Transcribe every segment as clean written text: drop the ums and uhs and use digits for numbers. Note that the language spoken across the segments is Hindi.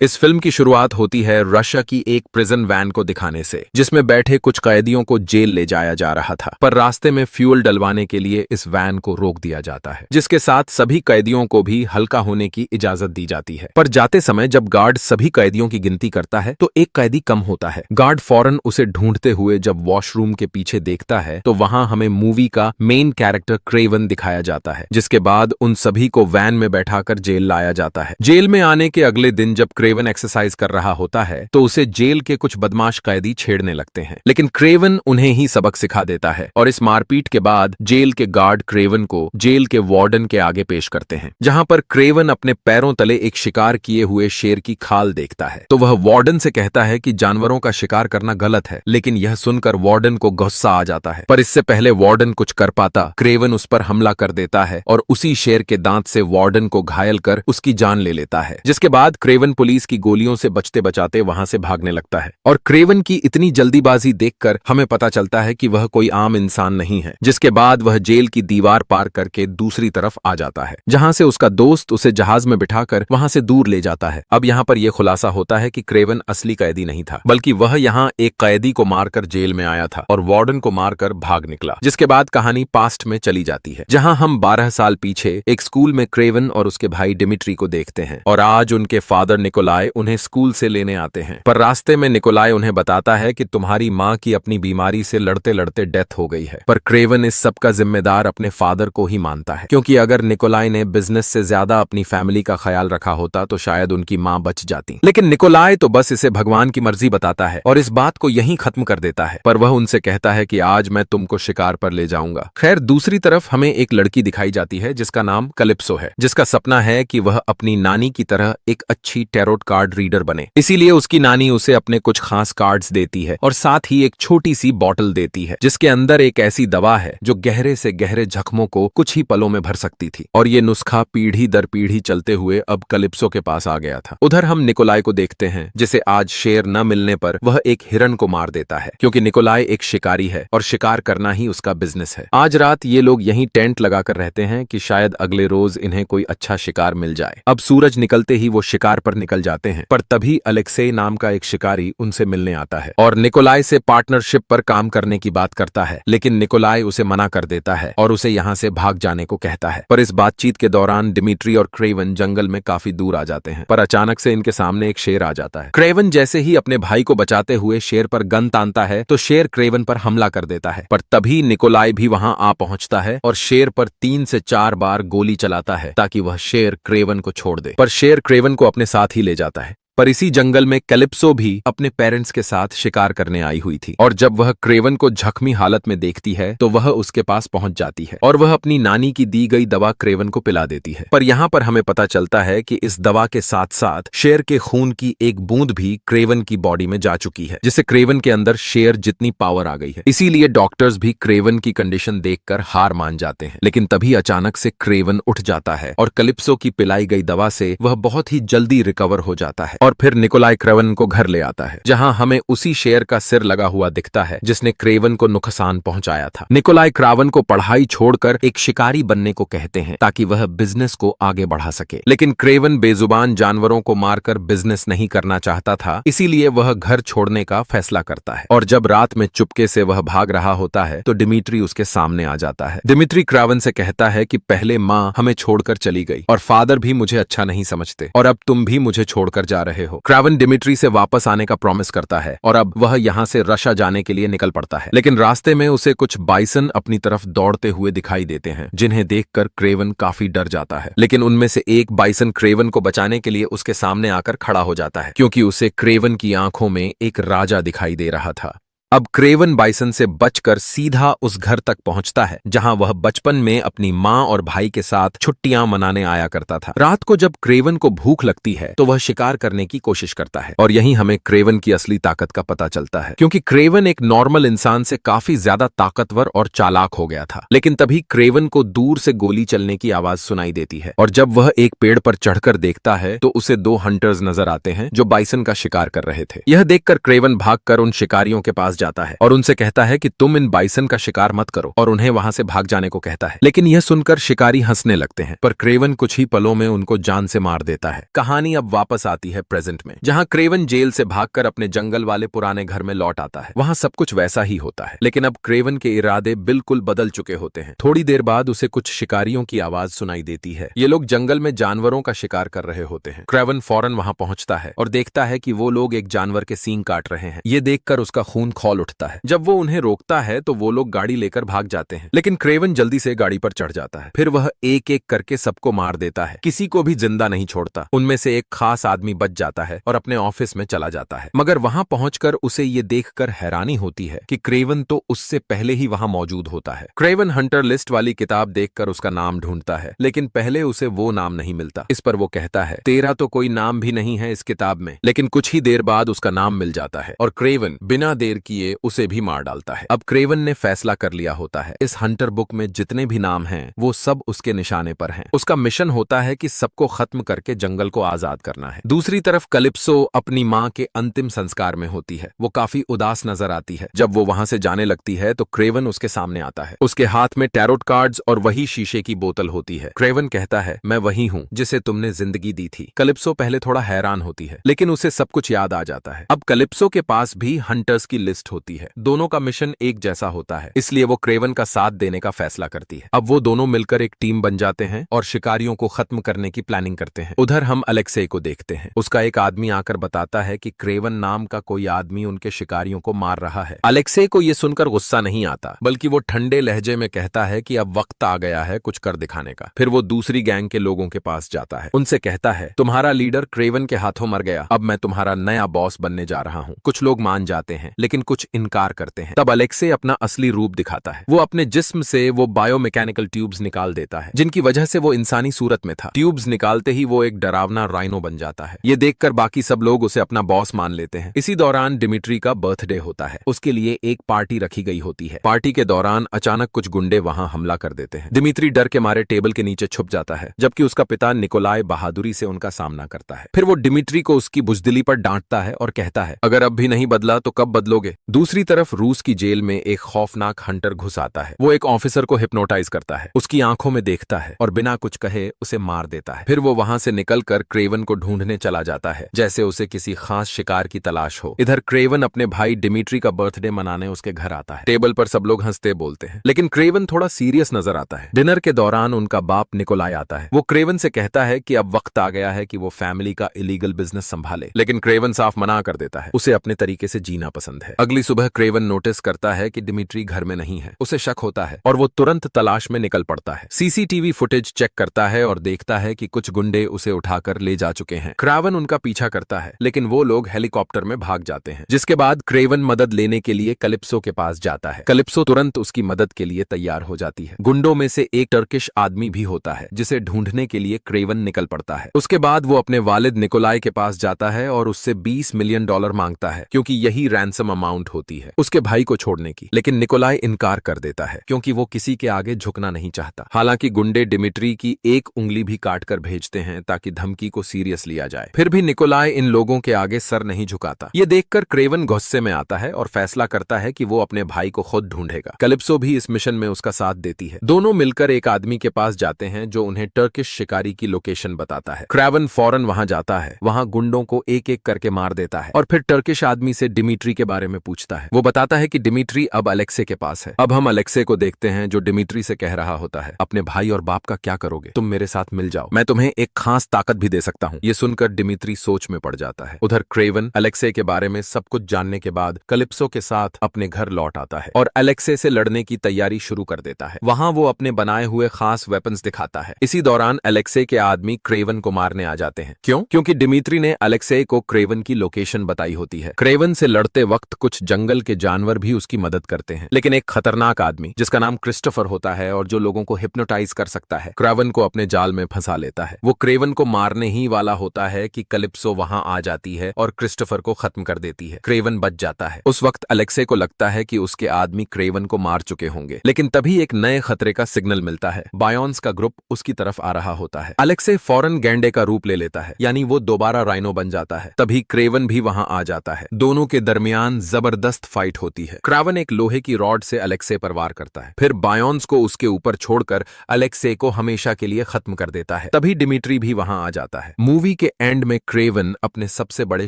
इस फिल्म की शुरुआत होती है रशिया की एक प्रिजन वैन को दिखाने से, जिसमें बैठे कुछ कैदियों को जेल ले जाया जा रहा था। पर रास्ते में फ्यूल डलवाने के लिए इस वैन को रोक दिया जाता है, जिसके साथ सभी कैदियों को भी हल्का होने की इजाजत दी जाती है। पर जाते समय जब गार्ड सभी कैदियों की गिनती करता है तो एक कैदी कम होता है। गार्ड फौरन उसे ढूंढते हुए जब वॉशरूम के पीछे देखता है तो वहां हमें मूवी का मेन कैरेक्टर क्रेवन दिखाया जाता है, जिसके बाद उन सभी को वैन में बैठाकर जेल लाया जाता है। जेल में आने के अगले दिन जब क्रेवन एक्सरसाइज कर रहा होता है तो उसे जेल के कुछ बदमाश कैदी छेड़ने लगते हैं, लेकिन क्रेवन उन्हें ही सबक सिखा देता है और इस मारपीट के बाद जेल के गार्ड क्रेवन को जेल के वार्डन के आगे पेश करते हैं, जहां पर क्रेवन अपने पैरों तले एक शिकार किए हुए शेर की खाल देखता है। तो वह वार्डन से कहता है कि जानवरों का शिकार करना गलत है, लेकिन यह सुनकर वार्डन को गुस्सा आ जाता है। पर इससे पहले वार्डन कुछ कर पाता, क्रेवन उस पर हमला कर देता है और उसी शेर के दांत से वार्डन को घायल कर उसकी जान ले लेता है, जिसके बाद क्रेवन पुलिस की गोलियों से बचते बचाते वहां से भागने लगता है। और क्रेवन की इतनी जल्दीबाजी देखकर हमें पता चलता है कि वह कोई आम इंसान नहीं है, जिसके बाद वह जेल की दीवार पार करके दूसरी तरफ आ जाता है, जहां से उसका दोस्त उसे जहाज में बिठाकर वहां से दूर ले जाता है। अब यहाँ पर यह खुलासा होता है कि क्रेवन असली कैदी नहीं था, बल्कि वह यहाँ एक कैदी को मारकर जेल में आया था और वार्डन को मारकर भाग निकला। जिसके बाद कहानी पास्ट में चली जाती है, जहां हम 12 साल पीछे एक स्कूल में क्रेवन और उसके भाई डिमिट्री को देखते हैं और आज उनके फादर निकोलाई उन्हें स्कूल से लेने आते हैं। पर रास्ते में निकोलाई उन्हें बताता है कि तुम्हारी माँ की अपनी बीमारी से लड़ते लड़ते डेथ हो गई है। पर क्रेवन इस सब का जिम्मेदार अपने फादर को ही मानता है, क्योंकि अगर निकोलाई ने बिजनेस से ज्यादा अपनी फैमिली का ख्याल रखा होता तो शायद उनकी माँ बच जाती। लेकिन निकोलाई तो बस इसे भगवान की मर्जी बताता है और इस बात को यहीं खत्म कर देता है। पर वह उनसे कहता है कि आज मैं तुमको शिकार पर ले जाऊंगा। खैर, दूसरी तरफ हमें एक लड़की दिखाई जाती है जिसका नाम कैलिप्सो है, जिसका सपना है कि वह अपनी नानी की तरह एक अच्छी टैरोट कार्ड रीडर बने। इसीलिए उसकी नानी उसे अपने कुछ खास कार्ड्स देती है और साथ ही एक छोटी सी बॉटल देती है, जिसके अंदर एक ऐसी दवा है जो गहरे से गहरे जख्मों को कुछ ही पलों में भर सकती थी। और ये नुस्खा पीढ़ी दर पीढ़ी चलते हुए अब कैलिप्सो के पास आ गया था। उधर हम निकोलाई को देखते हैं, जिसे आज शेर न मिलने पर वह एक हिरन को मार देता है, क्योंकि निकोलाई एक शिकारी है और शिकार करना ही उसका बिजनेस है। आज रात ये लोग यहीं टेंट लगाकर रहते हैं कि शायद अगले रोज इन्हें कोई अच्छा शिकार मिल जाए। अब सूरज निकलते ही वो शिकार पर निकल जाते हैं, पर तभी अलेक्सेई नाम का एक शिकारी उनसे मिलने आता है और निकोलाई से पार्टनरशिप पर काम करने की बात करता है, लेकिन निकोलाई उसे मना कर देता है और उसे यहाँ से भाग जाने को कहता है। पर इस बातचीत के दौरान डिमिट्री और क्रेवन जंगल में काफी दूर आ जाते हैं, पर अचानक से इनके सामने एक शेर आ जाता है। क्रेवन जैसे ही अपने भाई को बचाते हुए शेर पर गन तानता है तो शेर क्रेवन पर हमला कर देता है, पर तभी निकोलाई भी वहां आ पहुंचता है और शेर पर 3 से 4 बार गोली चलाता है ताकि वह शेर क्रेवन को छोड़ दे। पर शेर क्रेवन को अपने साथ ही ले जाता है। पर इसी जंगल में कैलिप्सो भी अपने पेरेंट्स के साथ शिकार करने आई हुई थी और जब वह क्रेवन को जख्मी हालत में देखती है तो वह उसके पास पहुंच जाती है और वह अपनी नानी की दी गई दवा क्रेवन को पिला देती है। पर यहाँ पर हमें पता चलता है कि इस दवा के साथ साथ शेर के खून की एक बूंद भी क्रेवन की बॉडी में जा चुकी है, जिससे क्रेवन के अंदर शेर जितनी पावर आ गई है। इसीलिए डॉक्टर्स भी क्रेवन की कंडीशन देखकर हार मान जाते हैं। लेकिन तभी अचानक से क्रेवन उठ जाता है और कैलिप्सो की पिलाई गई दवा से वह बहुत ही जल्दी रिकवर हो जाता है और फिर निकोलाई क्रेवन को घर ले आता है, जहां हमें उसी शेर का सिर लगा हुआ दिखता है जिसने क्रेवन को नुकसान पहुंचाया था। निकोलाई क्रेवन को पढ़ाई छोड़कर एक शिकारी बनने को कहते हैं ताकि वह बिजनेस को आगे बढ़ा सके, लेकिन क्रेवन बेजुबान जानवरों को मारकर बिजनेस नहीं करना चाहता था, इसीलिए वह घर छोड़ने का फैसला करता है। और जब रात में चुपके से वह भाग रहा होता है तो डिमिट्री उसके सामने आ जाता है। डिमिट्री क्रेवन से कहता है कि पहले माँ हमें छोड़कर चली गई और फादर भी मुझे अच्छा नहीं समझते और अब तुम भी मुझे छोड़कर जा रहे हो। क्रेवन डिमिट्री से वापस आने का प्रॉमिस करता है और अब वह यहाँ से रशिया जाने के लिए निकल पड़ता है, लेकिन रास्ते में उसे कुछ बाइसन अपनी तरफ दौड़ते हुए दिखाई देते हैं, जिन्हें देखकर क्रेवन काफी डर जाता है। लेकिन उनमें से एक बाइसन क्रेवन को बचाने के लिए उसके सामने आकर खड़ा हो जाता है, क्योंकि उसे क्रेवन की आंखों में एक राजा दिखाई दे रहा था। अब क्रेवन बाइसन से बचकर सीधा उस घर तक पहुंचता है जहां वह बचपन में अपनी माँ और भाई के साथ छुट्टियां मनाने आया करता था। रात को जब क्रेवन को भूख लगती है तो वह शिकार करने की कोशिश करता है और यहीं हमें क्रेवन की असली ताकत का पता चलता है, क्योंकि क्रेवन एक नॉर्मल इंसान से काफी ज्यादा ताकतवर और चालाक हो गया था। लेकिन तभी क्रेवन को दूर से गोली चलने की आवाज सुनाई देती है और जब वह एक पेड़ पर चढ़कर देखता है तो उसे 2 हंटर्स नजर आते हैं जो बाइसन का शिकार कर रहे थे। यह देखकर क्रेवन भागकर उन शिकारियों के पास पास जाता है और उनसे कहता है कि तुम इन बाइसन का शिकार मत करो और उन्हें वहां से भाग जाने को कहता है। लेकिन यह सुनकर शिकारी हंसने लगते हैं, पर क्रेवन कुछ ही पलों में उनको जान से मार देता है। कहानी अब वापस आती है प्रेजेंट में, जहां क्रेवन जेल से भागकर अपने जंगल वाले पुराने घर में लौट आता है। वहां सब कुछ वैसा ही होता है, लेकिन अब क्रेवन के इरादे बिल्कुल बदल चुके होते हैं। थोड़ी देर बाद उसे कुछ शिकारियों की आवाज सुनाई देती है। ये लोग जंगल में जानवरों का शिकार कर रहे होते हैं। क्रेवन फौरन वहां पहुंचता है और देखता है कि वो लोग एक जानवर के सींग काट रहे हैं। ये देखकर उसका खून खौल उठता है। जब वो उन्हें रोकता है तो वो लोग गाड़ी लेकर भाग जाते हैं, लेकिन क्रेवन जल्दी से गाड़ी पर चढ़ जाता है। फिर वह एक एक करके सबको मार देता है, किसी को भी जिंदा नहीं छोड़ता। उनमें से एक खास आदमी बच जाता है और अपने ऑफिस में चला जाता है, मगर वहां पहुंचकर उसे ये देखकर हैरानी होती है कि क्रेवन तो उससे पहले ही वहां मौजूद होता है। क्रेवन हंटर लिस्ट वाली किताब देखकर उसका नाम ढूंढता है, लेकिन पहले उसे वो नाम नहीं मिलता। इस पर वो कहता है, तेरा तो कोई नाम भी नहीं है इस किताब में। लेकिन कुछ ही देर बाद उसका नाम मिल जाता है और क्रेवन बिना देर किए उसे भी मार डालता है। अब क्रेवन ने फैसला कर लिया होता है, इस हंटर बुक में जितने भी नाम हैं वो सब उसके निशाने पर हैं। उसका मिशन होता है कि सबको खत्म करके जंगल को आजाद करना है। दूसरी तरफ कलिप्सो अपनी मां के अंतिम संस्कार में होती है। वो काफी उदास नजर आती है। जब वो वहां से जाने लगती है तो क्रेवन उसके सामने आता है। उसके हाथ में टैरोट कार्ड्स और वही शीशे की बोतल होती है। क्रेवन कहता है, मैं वही हूं जिसे तुमने जिंदगी दी थी। कलिप्सो पहले थोड़ा हैरान होती है, लेकिन उसे सब कुछ याद आ जाता है। अब कलिप्सो के पास भी हंटर्स की लिस्ट होती है। दोनों का मिशन एक जैसा होता है, इसलिए वो क्रेवन का साथ देने का फैसला करती है। अब वो दोनों मिलकर एक टीम बन जाते हैं और शिकारियों को खत्म करने की प्लानिंग करते हैं। उधर हम अलेक्से को देखते हैं। उसका एक आदमी आकर बताता है कि क्रेवन नाम का कोई आदमी उनके शिकारियों को मार रहा है। अलेक्से को यह सुनकर गुस्सा नहीं आता, बल्कि वो ठंडे लहजे में कहता है कि अब वक्त आ गया है कुछ कर दिखाने का। फिर वो दूसरी गैंग के लोगों के पास जाता है। उनसे कहता है, तुम्हारा लीडर क्रेवन के हाथों मर गया, अब मैं तुम्हारा नया बॉस बनने जा रहा हूँ। कुछ लोग मान जाते हैं, लेकिन कुछ इनकार करते हैं। तब अलेक्से अपना असली रूप दिखाता है। वो अपने जिस्म से वो बायोमैकेनिकल ट्यूब्स निकाल देता है, जिनकी वजह से वो इंसानी सूरत में था। ट्यूब्स निकालते ही वो एक डरावना राइनो बन जाता है। ये देखकर बाकी सब लोग उसे अपना बॉस मान लेते हैं। इसी दौरान डिमिट्री का बर्थडे होता है। उसके लिए एक पार्टी रखी गई होती है। पार्टी के दौरान अचानक कुछ गुंडे वहां हमला कर देते हैं। डिमिट्री डर के मारे टेबल के नीचे छुप जाता है, जबकि उसका पिता निकोलाई बहादुरी से उनका सामना करता है। फिर वो डिमिट्री को उसकी बुजदिली पर डांटता है और कहता है, अगर अब भी नहीं बदला तो कब बदलोगे। दूसरी तरफ रूस की जेल में एक खौफनाक हंटर घुस आता है। वो एक ऑफिसर को हिप्नोटाइज करता है, उसकी आंखों में देखता है और बिना कुछ कहे उसे मार देता है। फिर वो वहां से निकलकर क्रेवन को ढूंढने चला जाता है, जैसे उसे किसी खास शिकार की तलाश हो। इधर क्रेवन अपने भाई डिमिट्री का बर्थडे मनाने उसके घर आता है। टेबल पर सब लोग हंसते बोलते हैं, लेकिन क्रेवन थोड़ा सीरियस नजर आता है। डिनर के दौरान उनका बाप निकोलाई आता है। वो क्रेवन से कहता है कि अब वक्त आ गया है कि वो फैमिली का इलीगल बिजनेस संभाले, लेकिन क्रेवन साफ मना कर देता है। उसे अपने तरीके से जीना पसंद है। अगली सुबह क्रेवन नोटिस करता है कि डिमिट्री घर में नहीं है। उसे शक होता है और वो तुरंत तलाश में निकल पड़ता है। सीसीटीवी फुटेज चेक करता है और देखता है कि कुछ गुंडे उसे उठाकर ले जा चुके हैं। क्रेवन उनका पीछा करता है, लेकिन वो लोग हेलीकॉप्टर में भाग जाते हैं, जिसके बाद क्रेवन मदद लेने के लिए कलिप्सो के पास जाता है। कलिप्सो तुरंत उसकी मदद के लिए तैयार हो जाती है। गुंडों में से एक टर्किश आदमी भी होता है, जिसे ढूंढने के लिए क्रेवन निकल पड़ता है। उसके बाद वो अपने वालिद निकोलाई के पास जाता है और उससे $20 मिलियन मांगता है, क्योंकि यही रैंसम अमाउंट होती है उसके भाई को छोड़ने की। लेकिन निकोलाई इनकार कर देता है, क्योंकि वो किसी के आगे झुकना नहीं चाहता। हालांकि गुंडे डिमिट्री की एक उंगली भी काट कर भेजते हैं ताकि धमकी को सीरियस लिया जाए। फिर भी निकोलाई इन लोगों के आगे सर नहीं झुकाता। ये देखकर क्रेवन गुस्से में आता है और फैसला करता है कि वो अपने भाई को खुद ढूंढेगा। कलिप्सो भी इस मिशन में उसका साथ देती है। दोनों मिलकर एक आदमी के पास जाते हैं जो उन्हें टर्किश शिकारी की लोकेशन बताता है। क्रेवन फौरन वहां जाता है, वहां गुंडों को एक एक करके मार देता है और फिर टर्किश आदमी से डिमिट्री के बारे में पूछता है। वो बताता है कि डिमिट्री अब अलेक्से के पास है। अब हम अलेक्से को देखते हैं जो डिमिट्री से कह रहा होता है, अपने भाई और बाप का क्या करोगे, तुम मेरे साथ मिल जाओ, मैं तुम्हें एक खास ताकत भी दे सकता हूँ। ये सुनकर डिमिट्री सोच में पड़ जाता है। उधर क्रेवन अलेक्से के बारे में सब कुछ जानने के बाद कलिप्सो के साथ अपने घर लौट आता है और अलेक्से से लड़ने की तैयारी शुरू कर देता है। वहां वो अपने बनाए हुए खास वेपन्स दिखाता है। इसी दौरान अलेक्से के आदमी क्रेवन को मारने आ जाते हैं। क्यों? क्योंकि डिमिट्री ने अलेक्से को क्रेवन की लोकेशन बताई होती है। क्रेवन से लड़ते वक्त कुछ जंगल के जानवर भी उसकी मदद करते हैं, लेकिन एक खतरनाक आदमी जिसका नाम क्रिस्टोफर होता है और जो लोगों को हिप्नोटाइज कर सकता है, क्रेवन को अपने जाल में फंसा लेता है। वो क्रेवन को मारने ही वाला होता है कि कलिप्सो वहां आ जाती है और क्रिस्टोफर को खत्म कर देती है। क्रेवन बच जाता है। उस वक्त अलेक्से को लगता है कि उसके आदमी क्रेवन को मार चुके होंगे, लेकिन तभी एक नए खतरे का सिग्नल मिलता है। बायोन्स का ग्रुप उसकी तरफ आ रहा होता है। अलेक्से फौरन गैंडे का रूप ले लेता है, यानी वो दोबारा राइनो बन जाता है। तभी क्रेवन भी वहां आ जाता है। दोनों के दरमियान जबरदस्त जबरदस्त फाइट होती है। क्रावन एक लोहे की रॉड से अलेक्से पर वार करता है, फिर बायोन्स को उसके ऊपर छोड़कर अलेक्से को हमेशा के लिए खत्म कर देता है। तभी डिमिट्री भी वहां आ जाता है। मूवी के एंड में क्रेवन अपने सबसे बड़े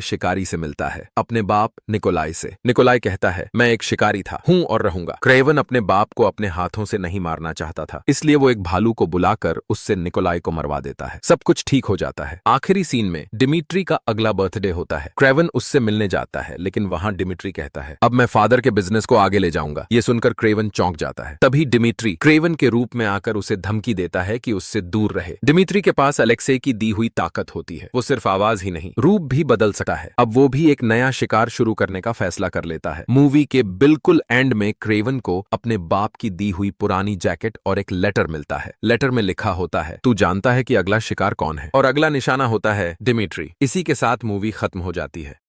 शिकारी से मिलता है, अपने बाप निकोलाई से। निकोलाई कहता है, मैं एक शिकारी था, हूं और रहूंगा। क्रेवन अपने बाप को अपने हाथों से नहीं मारना चाहता था, इसलिए वो एक भालू को बुलाकर उससे निकोलाई को मरवा देता है। सब कुछ ठीक हो जाता है। आखिरी सीन में डिमिट्री का अगला बर्थडे होता है। क्रेवन उससे मिलने जाता है, लेकिन वहां डिमिट्री कहता है, अब मैं फादर के बिजनेस को आगे ले जाऊंगा। ये सुनकर क्रेवन चौंक जाता है। तभी डिमिट्री क्रेवन के रूप में आकर उसे धमकी देता है कि उससे दूर रहे। डिमिट्री के पास अलेक्से की दी हुई ताकत होती है, वो सिर्फ आवाज ही नहीं, रूप भी बदल सकता है। अब वो भी एक नया शिकार शुरू करने का फैसला कर लेता है। मूवी के बिल्कुल एंड में क्रेवन को अपने बाप की दी हुई पुरानी जैकेट और एक लेटर मिलता है। लेटर में लिखा होता है, तू जानता है कि अगला शिकार कौन है, और अगला निशाना होता है डिमिट्री। इसी के साथ मूवी खत्म हो जाती है।